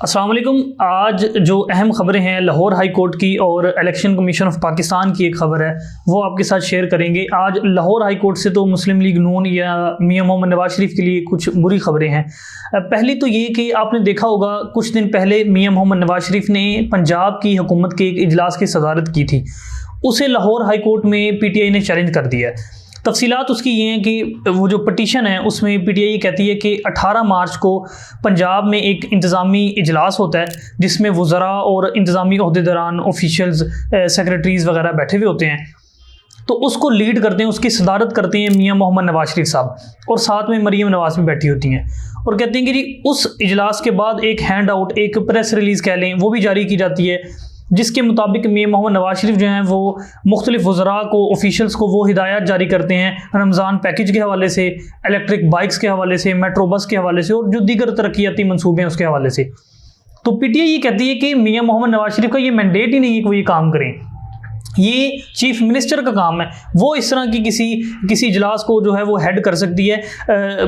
अस्सलाम वालेकुम। आज जो अहम खबरें हैं लाहौर हाई कोर्ट की और इलेक्शन कमीशन ऑफ पाकिस्तान की एक खबर है वो आपके साथ शेयर करेंगे। आज लाहौर हाई कोर्ट से तो मुस्लिम लीग नून या मियां मोहम्मद नवाज शरीफ के लिए कुछ बुरी खबरें हैं। पहली तो ये कि आपने देखा होगा कुछ दिन पहले मियां मोहम्मद नवाज शरीफ ने पंजाब की हुकूमत के एक इजलास की सदारत की थी, उसे लाहौर हाई कोर्ट में PTI ने चैलेंज कर दिया है। तफसीलात उसकी ये हैं कि वो जो पटिशन है उसमें PTI कहती है कि 18 मार्च को पंजाब में एक इंतज़ामी इजलास होता है जिसमें वज़रा और इंतज़ामी अहदेदारान, ऑफिशियल्स, सेक्रेटरीज़ वगैरह बैठे हुए होते हैं। तो उसको लीड करते हैं, उसकी सदारत करते हैं मियां मोहम्मद नवाज शरीफ साहब, और साथ में मरीम नवाज भी बैठी होती हैं। और कहते हैं कि जी उस इजलास के बाद एक हैंड आउट, एक प्रेस रिलीज़ कह लें, वो भी जारी की जाती है जिसके मुताबिक मियां मोहम्मद नवाज शरीफ जो हैं वो मुख्तलिफ वज़रा को, ऑफिशियल्स को वो हिदायत जारी करते हैं रमज़ान पैकेज के हवाले से, इलेक्ट्रिक बाइक्स के हवाले से, मेट्रो बस के हवाले से और जो दीगर तरक्याती मनसूबे हैं उसके हवाले से। तो PTI ये कहती है कि मियां मोहम्मद नवाज शरीफ का ये मैंडेट ही नहीं है कि वो ये काम करें, ये चीफ मिनिस्टर का काम है। वो इस तरह की किसी इजलास को जो है वो हेड कर सकती है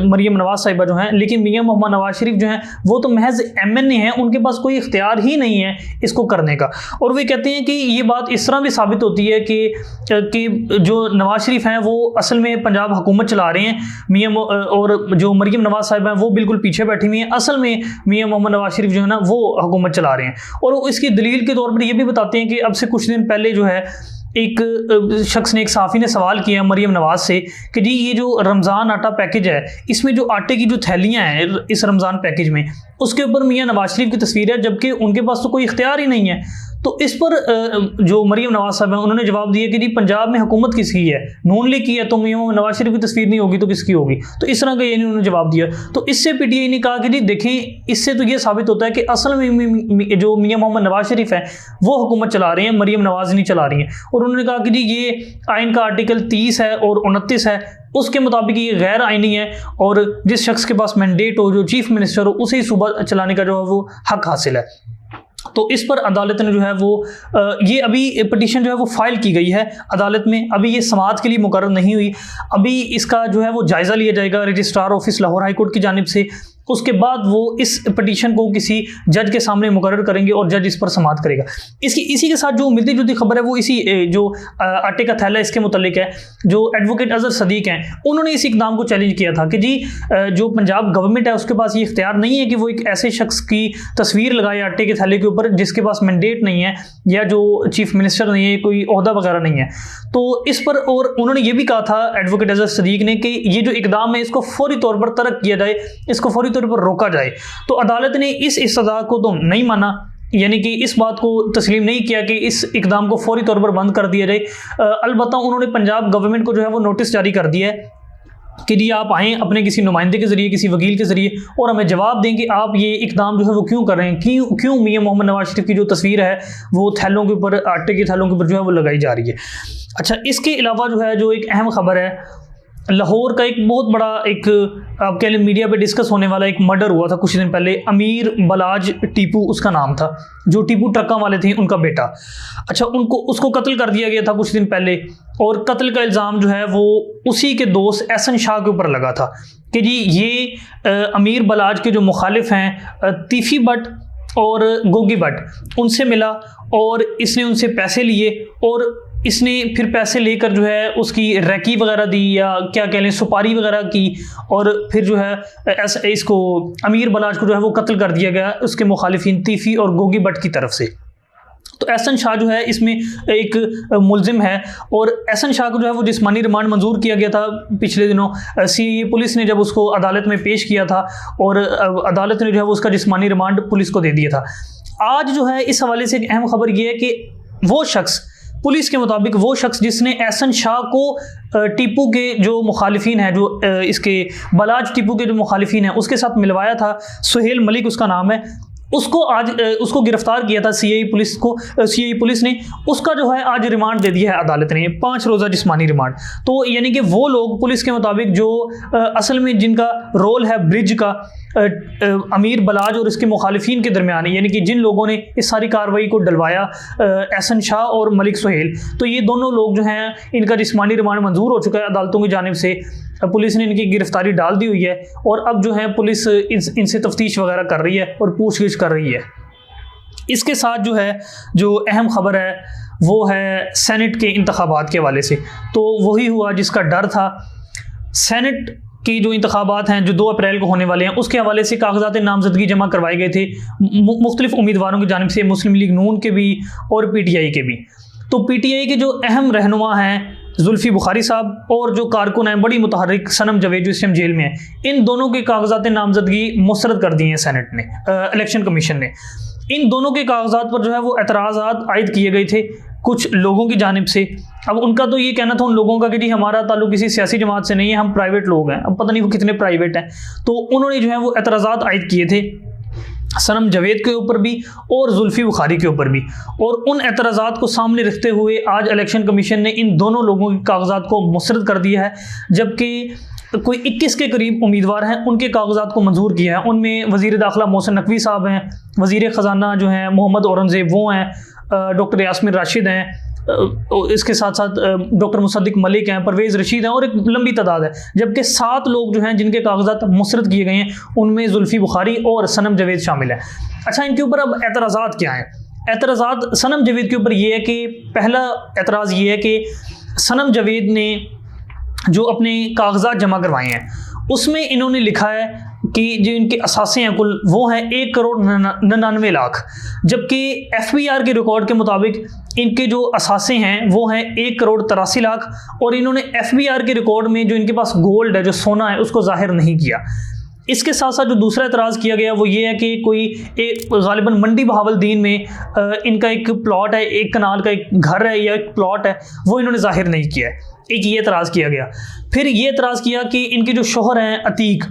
मरीम नवाज साहिबा जो हैं, लेकिन मियां मोहम्मद नवाज शरीफ जो हैं वो तो महज MNA हैं, उनके पास कोई इख्तियार ही नहीं है इसको करने का। और वे कहते हैं कि ये बात इस तरह भी साबित होती है कि जो नवाज शरीफ हैं वो असल में पंजाब हुकूमत चला रहे हैं, मियां और जो मरीम नवाज साहिबा हैं वो बिल्कुल पीछे बैठी हुई हैं, असल में मियां मोहम्मद नवाज शरीफ जो है ना वो हुकूमत चला रहे हैं। और इसकी दलील के तौर पर ये भी बताते हैं कि अब से कुछ दिन पहले जो है एक शख्स ने, एक साफ़ी ने सवाल किया मरीम नवाज से कि जी ये जो रमज़ान आटा पैकेज है इसमें जो आटे की जो थैलियाँ हैं इस रमज़ान पैकेज में, उसके ऊपर मियां नवाज शरीफ की तस्वीर है जबकि उनके पास तो कोई इख्तियार ही नहीं है। तो इस पर जो मरीम नवाज साहब हैं उन्होंने जवाब दिया कि जी पंजाब में हुकूमत किसकी है, नून लीग की है, तो मियां नवाज शरीफ की तस्वीर नहीं होगी तो किसकी होगी। तो इस तरह का ये उन्होंने जवाब दिया। तो इससे PTI ने कहा कि जी देखें, इससे तो ये साबित होता है कि असल में जो मियां मोहम्मद नवाज शरीफ है वो हुकूमत चला रहे हैं, मरीम नवाज नहीं चला रही हैं। और उन्होंने कहा कि जी ये आइन का आर्टिकल 30 है और 29 है, उसके मुताबिक ये गैर आइनी है और जिस शख्स के पास मैंडेट हो, जो चीफ मिनिस्टर हो, उसे ही सूबा चलाने का जो है वो हक हासिल है। तो इस पर अदालत ने जो है वो ये अभी पटिशन जो है वो फाइल की गई है अदालत में, अभी ये समाअत के लिए मुकर्रर नहीं हुई। अभी इसका जो है वो जायज़ा लिया जाएगा registrar office Lahore high court की जानिब से। उसके बाद वो इस पटिशन को किसी जज के सामने मुकर्रर करेंगे और जज इस पर समाअत करेगा। इसी के साथ जो मिलती जुलती खबर है वो इसी जो आटे का थैला इसके मुतल्लिक है। जो एडवोकेट अजहर सदीक हैं उन्होंने इस इकदाम को चैलेंज किया था कि जी जो पंजाब गवर्नमेंट है उसके पास ये इख्तियार नहीं है कि वो एक ऐसे शख्स की तस्वीर लगाए आटे के थैले के ऊपर जिसके पास मैंडेट नहीं है या जो चीफ मिनिस्टर नहीं है, कोई ओहदा वगैरह नहीं है। तो इस पर और उन्होंने ये भी कहा था एडवोकेट अजहर सदीक ने कि ये जो इकदाम है इसको फौरी तौर पर तर्क किया जाए, इसको फौरी तौर पर रोका जाए। तो अदालत ने इस इस्तदा को तो नहीं माना, यानी कि इस बात को तस्लीम नहीं किया कि इस इकदाम को फौरी तौर पर बंद कर दिया जाए। अलबत्ता उन्होंने पंजाब गवर्नमेंट को जो है वो नोटिस जारी कर दिया है कि जी आप आएँ अपने किसी नुमाइंदे के ज़रिए, किसी वकील के ज़रिए, और हमें जवाब दें कि आप ये इकदाम जो है वो क्यों कर रहे हैं, क्यों मियां मोहम्मद नवाज शरीफ की जो तस्वीर है वो थैलों के ऊपर, आटे के थैलों के ऊपर जो है वो लगाई जा रही है। अच्छा, इसके अलावा जो है जो एक अहम खबर है, लाहौर का एक बहुत बड़ा एक आप कह लें मीडिया पे डिस्कस होने वाला एक मर्डर हुआ था कुछ दिन पहले। अमीर बलाज टीपू उसका नाम था, जो टीपू ट्रकों वाले थे उनका बेटा। अच्छा, उसको कत्ल कर दिया गया था कुछ दिन पहले, और कत्ल का इल्ज़ाम जो है वो उसी के दोस्त एहसन शाह के ऊपर लगा था कि जी ये अमीर बलाज के जो मुखालिफ हैं तीफ़ी भट्ट और गोगी भट्ट, उनसे मिला और इसने उनसे पैसे लिए और इसने फिर पैसे लेकर जो है उसकी रैकी वगैरह दी या क्या कह लें सुपारी वगैरह की, और फिर जो है इसको अमीर बलाज को जो है वो कत्ल कर दिया गया उसके मुखालिफिन तीफ़ी और गोगी भट्ट की तरफ से। तो एहसन शाह जो है इसमें एक मुलजिम है, और एहसन शाह को जो है वो जिस्मानी रिमांड मंजूर किया गया था पिछले दिनों। CIA पुलिस ने जब उसको अदालत में पेश किया था और अदालत ने जो है वो उसका जिस्मानी रिमांड पुलिस को दे दिया था। आज जो है इस हवाले से एक अहम खबर ये है कि वो शख्स, पुलिस के मुताबिक वो शख्स जिसने एहसन शाह को टीपू के जो मुखालिफिन हैं, जो इसके बलाज टीपू के जो मुखालिफिन हैं उसके साथ मिलवाया था, सुहेल मलिक उसका नाम है, उसको गिरफ्तार किया था CIA पुलिस ने। उसका जो है आज रिमांड दे दिया है अदालत ने, 5 रोज़ा जिस्मानी रिमांड। तो यानी कि वो लोग पुलिस के मुताबिक जो असल में जिनका रोल है ब्रिज का, अमीर बलाज और इसके मुखालिफिन के दरमियान, यानी कि जिन लोगों ने इस सारी कार्रवाई को डलवाया, एहसन शाह और मलिक सुहेल, तो ये दोनों लोग जो हैं इनका जिस्मानी रिमांड मंजूर हो चुका है अदालतों की जानिब से। पुलिस ने इनकी गिरफ्तारी डाल दी हुई है और अब जो है पुलिस इनसे तफ्तीश वगैरह कर रही है और पूछगिछ कर रही है। इसके साथ जो है जो अहम खबर है वो है सेनेट के इंतखाबात के हवाले से। तो वही हुआ जिसका डर था। सेनेट की जो इंतखाबात हैं जो 2 अप्रैल को होने वाले हैं, उसके हवाले से कागजात नामजदगी जमा करवाए गए थे मुख्तलिफ उम्मीदवारों की जानिब से, मुस्लिम लीग नून के भी और PTI के भी। तो PTI के जो अहम रहनुमा हैं जुल्फी बुखारी साहब और जो कारकुन हैं बड़ी मुतहर्रिक सनम जवेद जो इस टाइम जेल में है, इन दोनों के कागजात नामजदगी मुस्तरद कर दिए हैं सेनेट ने, इलेक्शन कमीशन ने। इन दोनों के कागजात पर जो है वो एतराज़ात आयद किए गए थे कुछ लोगों की जानिब से। अब उनका तो ये कहना था उन लोगों का कि जी हमारा ताल्लुक किसी सियासी जमात से नहीं है, हम प्राइवेट लोग हैं। अब पता नहीं वो कितने प्राइवेट हैं। तो उन्होंने जो है वो एतराज़ात आयद किए थे सनम जवेद के ऊपर भी और जुल्फी बुखारी के ऊपर भी, और उन एतराज़ात को सामने रखते हुए आज इलेक्शन कमीशन ने इन दोनों लोगों के कागजात को मुस्तरद कर दिया है। जबकि कोई 21 के करीब उम्मीदवार हैं, उनके कागजात को मंजूर किया है। उनमें वज़ीर दाखिला मोहसिन नकवी साहब हैं, वज़ीर ख़जाना जो हैं मोहम्मद औरंगज़ेब वो हैं, डॉक्टर यास्मीन राशिद हैं, इसके साथ साथ डॉक्टर मुसद्दिक मलिक हैं, परवेज़ रशीद हैं और एक लंबी तादाद है। जबकि 7 लोग जो हैं जिनके कागजात मुस्तरद किए गए हैं, उनमें जुल्फी बुखारी और सनम जवेद शामिल है। अच्छा, इनके ऊपर अब एतराज़ात क्या हैं? एतराज़ात सनम जवेद के ऊपर ये है कि पहला एतराज़ ये है कि सनम जवेद ने जो अपने कागजात जमा करवाए हैं उसमें इन्होंने लिखा है कि जो इनके असासे हैं कुल वो हैं 1,99,00,000, जबकि FBR के रिकॉर्ड के मुताबिक इनके जो असासे हैं वो हैं 1,83,00,000 और इन्होंने FBR के रिकॉर्ड में जो इनके पास गोल्ड है, जो सोना है, उसको जाहिर नहीं किया। इसके साथ साथ जो दूसरा एतराज़ किया गया वो ये है कि कोई एक गालिबन मंडी बहावलदीन में इनका एक प्लॉट है, एक कनाल का एक घर है या एक प्लॉट है, वो इन्होंने जाहिर नहीं किया है। एक ये एतराज़ किया गया। फिर ये एतराज़ किया कि इनके जो शोहर हैं अतीक,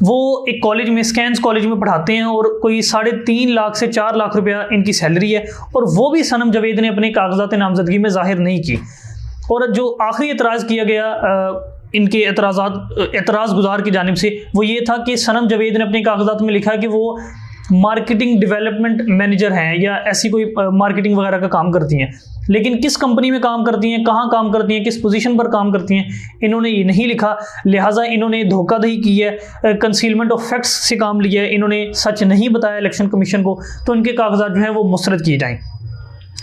वो एक कॉलेज में, स्कैंस कॉलेज में पढ़ाते हैं और कोई 3.5 लाख से 4 लाख रुपया इनकी सैलरी है, और वो भी सनम जवेद ने अपने कागजात नामजदगी में जाहिर नहीं की। और जो आखिरी एतराज़ किया गया इनके एतराज़ गुजार की जानिब से वो ये था कि सनम जवेद ने अपने कागजात में लिखा कि वो मार्केटिंग डेवलपमेंट मैनेजर हैं या ऐसी कोई मार्केटिंग वगैरह का काम करती हैं, लेकिन किस कंपनी में काम करती हैं, कहाँ काम करती हैं, किस पोजीशन पर काम करती हैं, इन्होंने ये नहीं लिखा। लिहाजा इन्होंने धोखाधड़ी की है, कंसीलमेंट ऑफ फैक्ट्स से काम लिया है, इन्होंने सच नहीं बताया इलेक्शन कमीशन को, तो इनके कागजात जो हैं वो मुस्तरद किए जाएँ।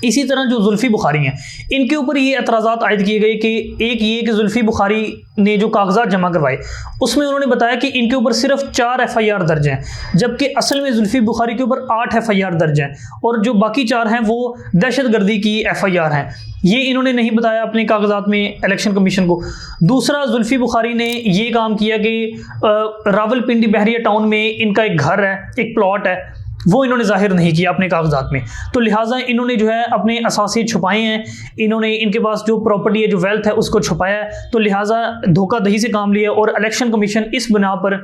इसी तरह जो जुल्फी बुखारी हैं, इनके ऊपर ये एतराज़ात आयद किए गए कि एक ये कि जुल्फी बुखारी ने जो कागजात जमा करवाए उसमें उन्होंने बताया कि इनके ऊपर सिर्फ 4 FIR दर्ज हैं, जबकि असल में जुल्फी बुखारी के ऊपर 8 FIR दर्ज हैं और जो बाकी 4 हैं वो दहशतगर्दी की FIR हैं। ये इन्होंने नहीं बताया अपने कागजात में इलेक्शन कमीशन को। दूसरा, जुल्फी बुखारी ने ये काम किया कि रावलपिंडी बहरिया टाउन में इनका एक घर है, एक प्लॉट है, वो इन्होंने जाहिर नहीं किया अपने कागजात में। तो लिहाजा इन्होंने जो है अपने असासे छुपाए हैं, इन्होंने इनके पास जो प्रॉपर्टी है, जो वेल्थ है, उसको छुपाया है। तो लिहाजा धोखाधड़ी से काम लिया और इलेक्शन कमीशन इस बिना पर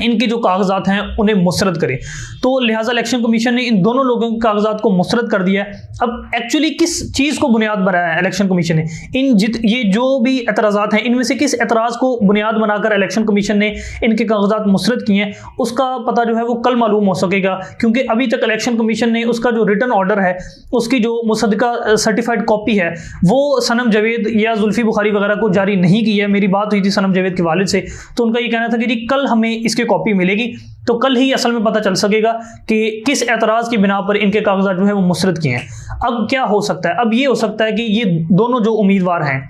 इनके जो कागजात हैं उन्हें मुस्तरद करे। तो लिहाजा इलेक्शन कमीशन ने इन दोनों लोगों के कागजात को मुस्तरद कर दिया है। अब एक्चुअली किस चीज़ को बुनियाद बनाया है इलेक्शन कमीशन ने? ये जो भी एतराज़ात हैं इनमें से किस एतराज़ को बुनियाद बनाकर इलेक्शन कमीशन ने इनके कागजात मुस्तरद किए हैं, उसका पता जो है वो कल मालूम हो सकेगा, क्योंकि अभी तक इलेक्शन कमीशन ने उसका जो रिटन ऑर्डर है, उसकी जो मुसद्दका सर्टिफाइड कॉपी है, वो सनम जवेद या जुल्फी बुखारी वगैरह को जारी नहीं की है। मेरी बात हुई थी सनम जवेद के वालिद से, तो उनका ये कहना था कि जी कल हमें इसके कॉपी मिलेगी, तो कल ही असल में पता चल सकेगा कि किस एतराज़ की बिना पर इनके कागजात जो है वो मुस्तरद किए हैं। अब क्या हो सकता है? अब ये हो सकता है कि ये दोनों जो उम्मीदवार हैं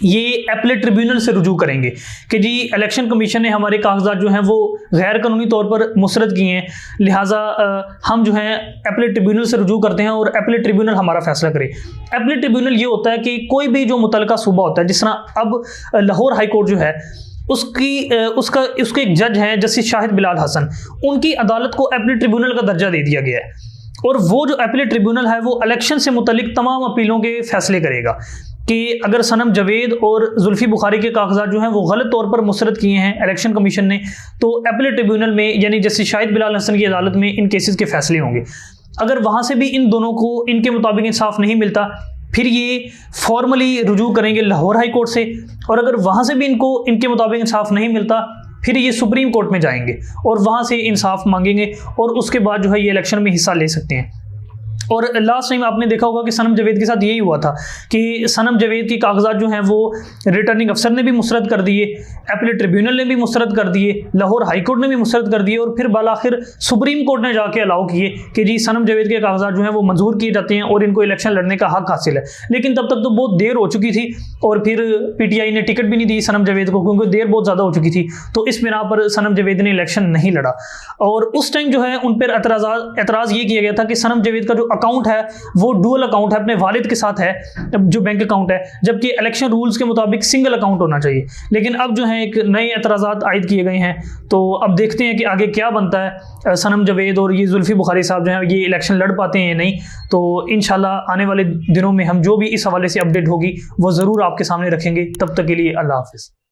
ये अपीलेट ट्रिब्यूनल से रुजू करेंगे कि जी इलेक्शन कमीशन ने हमारे कागजात जो हैं वो गैर कानूनी तौर पर मुस्तरद किए हैं, लिहाजा हम जो हैं अपीलेट ट्रिब्यूनल से रुजू करते हैं और अपीलेट ट्रिब्यूनल हमारा फैसला करे। अपीलेट ट्रिब्यूनल ये होता है कि कोई भी जो मुतलका सूबा होता है, जिस तरह अब लाहौर हाई कोर्ट जो है उसके एक जज हैं जस्टिस शाहिद बिलाल हसन, उनकी अदालत को अपीलेट ट्रिब्यूनल का दर्जा दे दिया गया है और वो जो अपीलेट ट्रिब्यूनल है वो इलेक्शन से मुतल्लिक तमाम अपीलों के फैसले करेगा कि अगर सनम जवेद और जुल्फी बुखारी के कागजात जो हैं वो गलत तौर पर मुस्तरद किए हैं इलेक्शन कमीशन ने, तो अपीलेट ट्रिब्यूनल में यानी जस्टिस शाहिद बिलाल हसन की अदालत में इन केसेस के फैसले होंगे। अगर वहाँ से भी इन दोनों को इनके मुताबिक इंसाफ नहीं मिलता, फिर ये फॉर्मली रुजू करेंगे लाहौर हाई कोर्ट से, और अगर वहाँ से भी इनको इनके मुताबिक इंसाफ नहीं मिलता, फिर ये सुप्रीम कोर्ट में जाएंगे और वहाँ से इंसाफ मांगेंगे और उसके बाद जो है ये इलेक्शन में हिस्सा ले सकते हैं। और लास्ट टाइम आपने देखा होगा कि सनम जावेद के साथ यही हुआ था कि सनम जावेद की कागजात जो हैं वो रिटर्निंग अफसर ने भी मुस्तरद कर दिए, अपीलेट ट्रिब्यूनल ने भी मुस्तरद कर दिए, लाहौर हाई कोर्ट ने भी मुस्तरद कर दिए और फिर बालाखिर सुप्रीम कोर्ट ने जाके अलाउ किए कि जी सनम जावेद के कागजात जो हैं वो मंजूर किए जाते हैं और इनको इलेक्शन लड़ने का हक हासिल है। लेकिन तब तक तो बहुत देर हो चुकी थी और फिर PTI ने टिकट भी नहीं दी सनम जावेद को क्योंकि देर बहुत ज़्यादा हो चुकी थी। तो इस बिना पर सनम जावेद ने इलेक्शन नहीं लड़ा और उस टाइम जो है उन पर एतराज़ ये किया गया था कि सनम जावेद का जो अकाउंट है वो डुअल अकाउंट है, अपने वालिद के साथ है जो बैंक अकाउंट है, जबकि इलेक्शन रूल्स के मुताबिक सिंगल अकाउंट होना चाहिए। लेकिन अब जो है एक नए एतराज़ात आयद किए गए हैं, तो अब देखते हैं कि आगे क्या बनता है। सनम जावेद और ये जुल्फी बुखारी साहब जो हैं ये इलेक्शन लड़ पाते हैं या नहीं। तो इंशाल्लाह आने वाले दिनों में हम जो भी इस हवाले से अपडेट होगी वो ज़रूर आपके सामने रखेंगे। तब तक के लिए अल्लाह हाफ़िज़।